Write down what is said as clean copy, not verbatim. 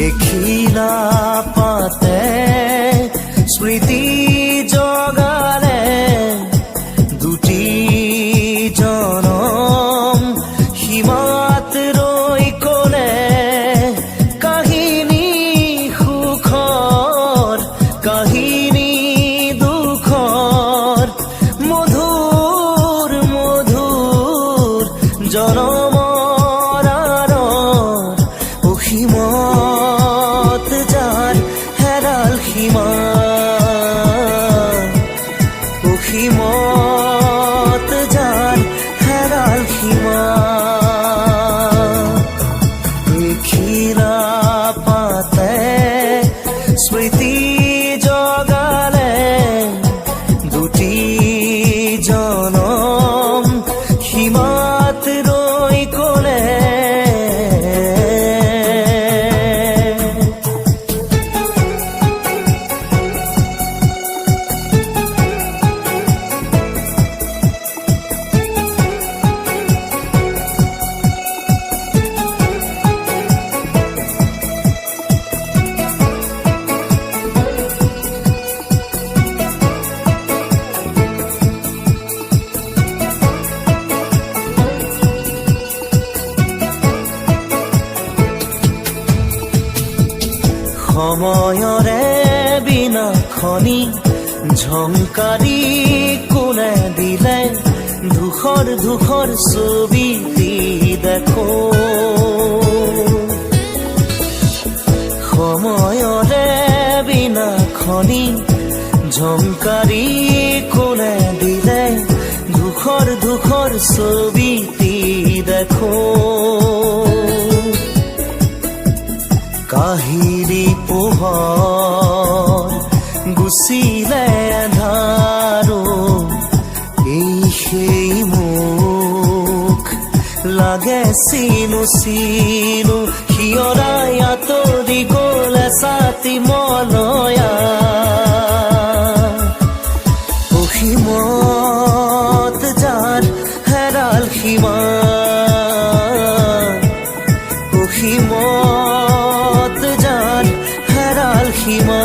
এখিলা পাতে স্মৃতি জগালে দুটি জনম সীমাত ৰৈ ক'লে কাহিনী সুখৰ কাহিনী দুখৰ মধুৰ মধুৰ জনমৰ আঁৰৰ অসীমত যাৰ হেৰাল সীমা অসীমত যাৰ হেৰাল সীমা এখিলা পাতে স্মৃতি জগালে দুটি জনম সীমাত ৰৈ ক'লে সময়ৰে বিনাখনি ঝংকাৰি কোনে দিলে ধূসৰ ধূসৰ ছবিটি দেখো সময়ৰে বিনাখনি ঝংকাৰি কোনে দিলে ধূসৰ ধূসৰ ছবিটি দেখো কাহিৰী পোহৰ গুচিলে আন্ধাৰো এই সেই মুখ লাগে চিনো চিনো হিয়ৰাই আঁতৰি গ'লে ছাতি মলয়া অসীমত যাৰ হেৰাল সীমা অসীমত যাৰ হেৰাল সীমা